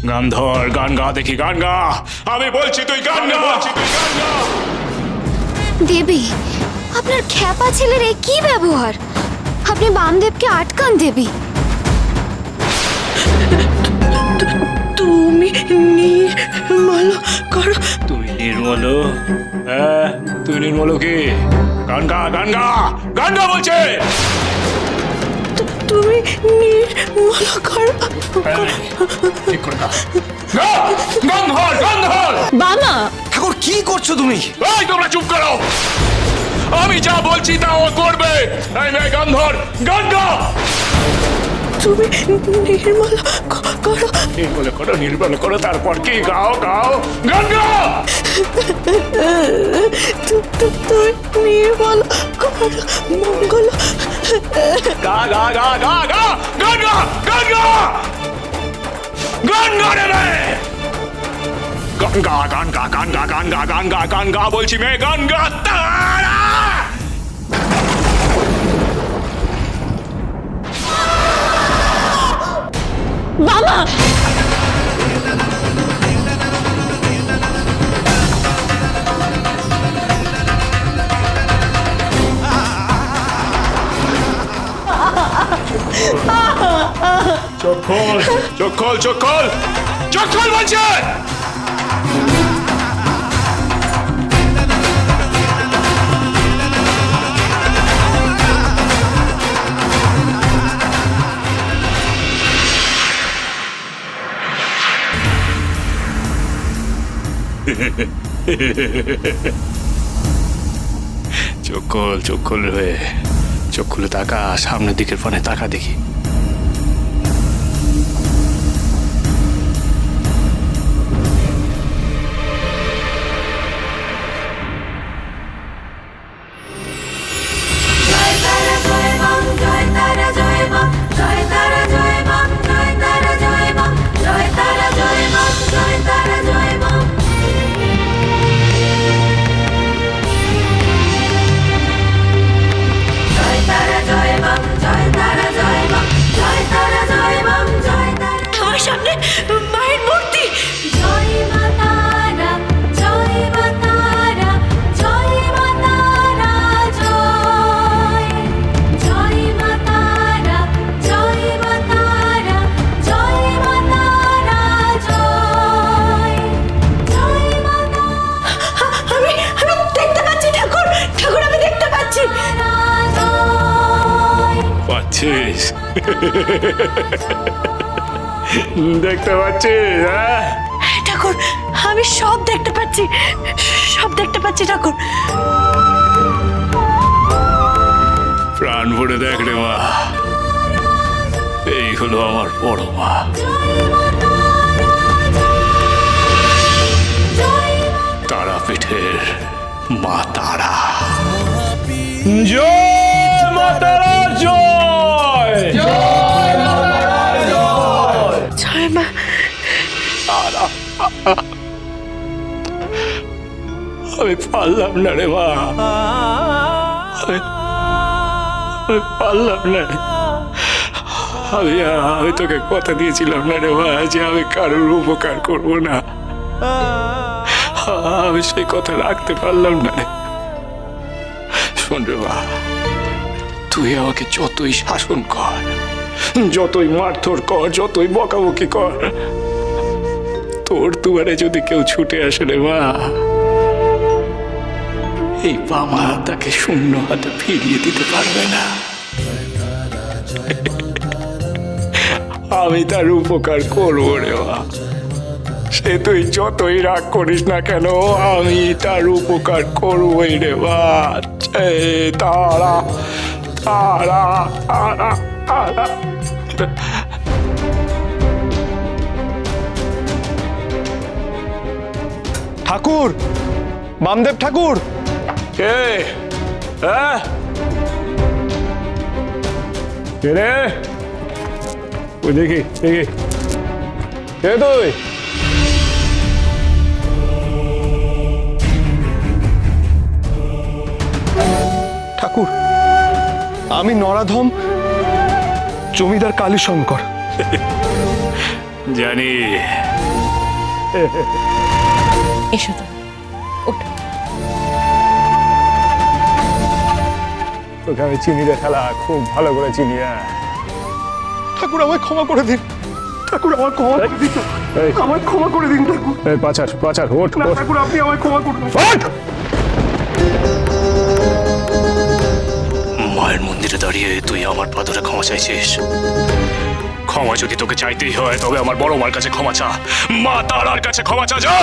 গান ধর, গান গা দেখি, গান গা। আমি বলছি তুই গান গা। দেবী, আপনার খ্যাপা ছেলের এ কি ব্যবহার? আপনি বামদেবকে আটকান দেবী। তুমি নির্মল করো। তুই নির্মল? হ্যাঁ, তুই নির্মল কি? গান গা, গান গা, গান গা বলছে। তুমি নির্মল করো। ঠিক করে গা। গা, গান ধর, গান ধর। বাবা ঠাকুর কি করছো তুমি? এই তোমরা চুপ করো। আমি যা বলছি তা ও করবে। এই নে গান ধর, গান গা। তুমি নির্মল করো। নির্মল করো, তারপর কি গাও, গাও, গান গা। তুমি নির্মল করো মঙ্গল। গা গা গা গা গা, গান গা, গান গা, গান গা রে রে। গান গা, গান গা, গান গা, গান গা, গান গা, গান গা বলছি মে, গান গা। তারা বাবা চোখ খোল, চোখ খোল, চোখ খোল, চোখ খোল বলছে। চোখ খোল, চোখ খোল রে, চোখ খুলে তাকা, সামনের দিকের পানে তাকা দেখি। আমার সামনে মায়ের মূর্তি। জয় মা তারা, জয় মা তারা, জয় মা তারা, জয়। জয় মা তারা, জয় মা তারা, জয় মা তারা, জয়। জয় মা আমি দেখতে পাচ্ছি ঠাকুর, ঠাকুর আমি দেখতে পাচ্ছি। পাচ্ছিস? দেখতে পাচ্ছিস? হ্যাঁ ঠাকুর আমি সব দেখতে পাচ্ছি, সব দেখতে পাচ্ছি ঠাকুর। প্রাণ ভরে দেখ রে মা, এই হলো আমার বড় মা। তারাপীঠের মা তারা। জয় মা তারা, জয়। জয় মা। আমি পারলাম না রে মা, আমি পারলাম না। আমি তোকে কথা দিয়েছিলাম না রে মা যে আমি কারোর উপকার করব না। আমি সেই কথা রাখতে পারলাম না রে। শোন রে মা, তুই আমাকে যতই শাসন কর, যতই মারধর কর, যতই বকাবকি কর, তোর দুয়ারে যদি কেউ ছুটে আসে রে মা, এই বামা তাকে শূন্য হাতে ফিরিয়ে দিতে পারবে না। আমি তার উপকার করবো রে মা, সে তুই যতই রাগ করিস না কেন, আমি তার উপকার করবোই রে মা। তারা তারা তারা তারা। ঠাকুর, বামদেব ঠাকুর। কে? হ্যাঁ, কে রে? ওই দেখি দেখি, কে তুই? ঠাকুর, আমি নরাধম জমিদার কালীশঙ্কর। জানি। এসো তো, ওঠো। তোকে আমি চিনি রে খেলা, খুব ভালো করে চিনি। ঠাকুর আমায় ক্ষমা করে দিন। ঠাকুর আমার ক্ষমা করে দিন। আমায় ক্ষমা করে দিন ঠাকুর। পাচার পাচার, ওঠ না ওঠ। ঠাকুর, আপনি আমায় ক্ষমা করুন। ওঠ! মায়ের মন্দিরে দাঁড়িয়ে তুই আমার পা ধরে ক্ষমা চাইছিস। ক্ষমা যদি তোকে চাইতেই হয় তবে আমার বড় মার কাছে ক্ষমা চা, মা তারার কাছে ক্ষমা চা। যা,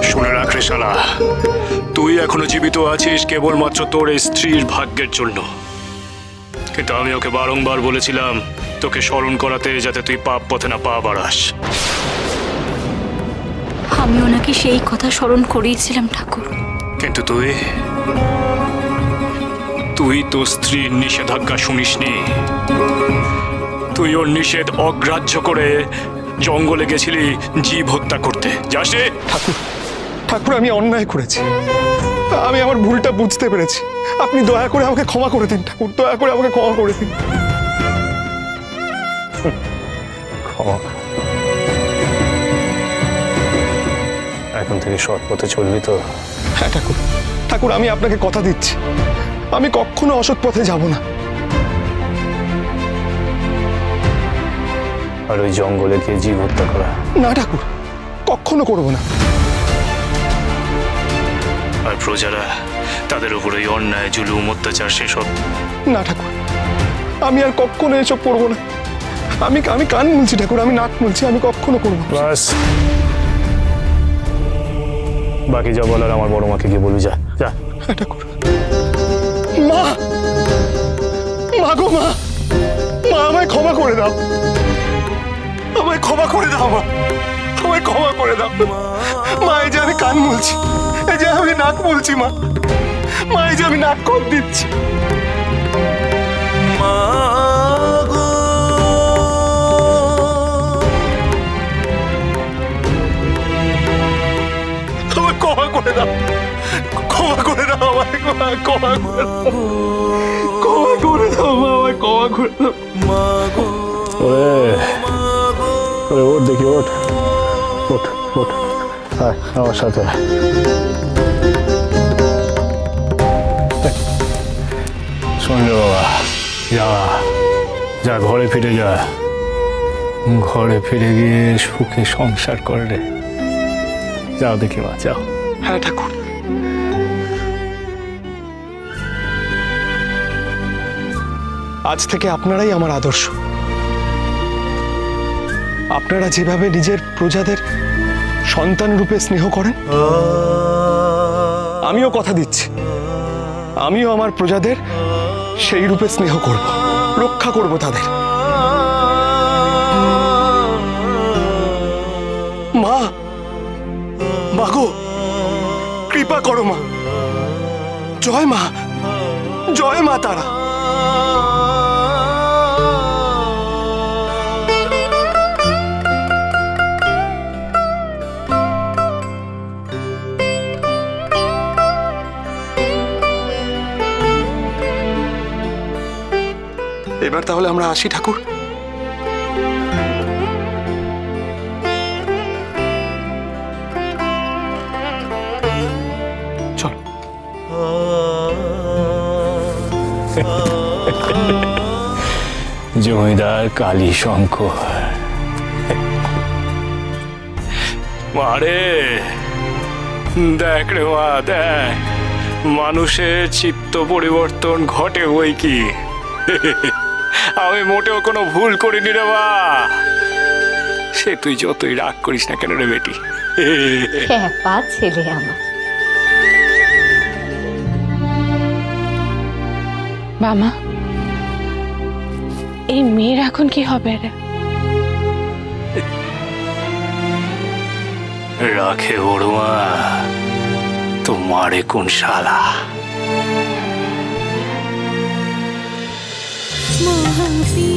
শুনে রাখ রে শালা, তুই এখনো জীবিত আছিস কেবলমাত্র তোর এই স্ত্রীর ভাগ্যের জন্য। কিন্তু আমি ওকে বারংবার বলেছিলাম তোকে স্মরণ করাতে, যাতে তুই পাপ পথে না পা বাড়াস। আমি ওনাকে সেই কথা স্মরণ করিয়েছিলাম ঠাকুর। কিন্তু তুই তুই তো স্ত্রীর নিষেধাজ্ঞা শুনিসনি। তুই ওর নিষেধ অগ্রাহ্য করে জঙ্গলে গেছিলি জীব হত্যা করতে। যাসনি? ঠাকুর, ঠাকুর আমি অন্যায় করেছি। আমি আমার ভুলটা বুঝতে পেরেছি। আপনি দয়া করে আমাকে ক্ষমা করে দিন ঠাকুর, দয়া করে আমাকে ক্ষমা করে দিন। ক্ষমা? এখন থেকে সৎ পথে চলবি তো? হ্যাঁ ঠাকুর, ঠাকুর আমি আপনাকে কথা দিচ্ছি, আমি কখনো অসৎ পথে যাব না। আর ওই জঙ্গলে গিয়ে জীব হত্যা করা? না ঠাকুর, কখনো করব না। আর প্রজারা, তাদের উপর এই অন্যায় জুলুম অত্যাচার সেসব? না ঠাকুর, আমি আর কখনো এসব করবো না। আমি আমি কান মুলছি ঠাকুর, আমি নাক মুলছি, আমি কখনো করবো না। বাস, বাকি যা বলার আমার বড় মাকে গিয়ে বলবি। যা যা। হ্যাঁ ঠাকুর। মা, মা গো মা, মা আমায় ক্ষমা করে দাও, আমায় ক্ষমা করে দাও মা, আমায় ক্ষমা করে দাও মা। এই যে আমি কান মুলছি, এই যে আমি নাক মুলছি মা, মা এই যে আমি নাক কপ দিচ্ছি। আমায় ক্ষমা করে দাও, ক্ষমা করে দাও আমায়, ক্ষমা করে দাও, ক্ষমা করে দাও মা, আমায় ক্ষমা করে দাও। ওঠ দেখি, ওঠ ওঠ ওঠ, আয় আমার সাথে। শোন রে বাবা, যা যা, ঘরে ফিরে যা। ঘরে ফিরে গিয়ে সুখে সংসার কর রে। যাও দেখি মা, যাও। হ্যাঁ ঠাকুর। আজ থেকে আপনারাই আমার আদর্শ। আপনারা যেভাবে নিজের প্রজাদের সন্তান রূপে স্নেহ করেন, আমিও কথা দিচ্ছি, আমিও আমার প্রজাদের সেই রূপে স্নেহ করব, রক্ষা করব তাদের। মা, মাগো কৃপা করো মা। জয় মা, জয় মা তারা। এবার তাহলে আমরা আসি ঠাকুর। চল। জমিদার কালী শঙ্কর, মারে দেখ রে মা, দেখ মানুষের চিত্ত পরিবর্তন ঘটে বই কি। আমি মোটেও কোনো ভুল করিনি রে মা। সে তুই যতই রাগ করিস না কেন রে বেটি। খ্যাপা ছেলে আমার। মামা, এই মেয়ের এখন কি হবে রে? রাখে বড়মা, তো মারে কোন শালা। মহাবীর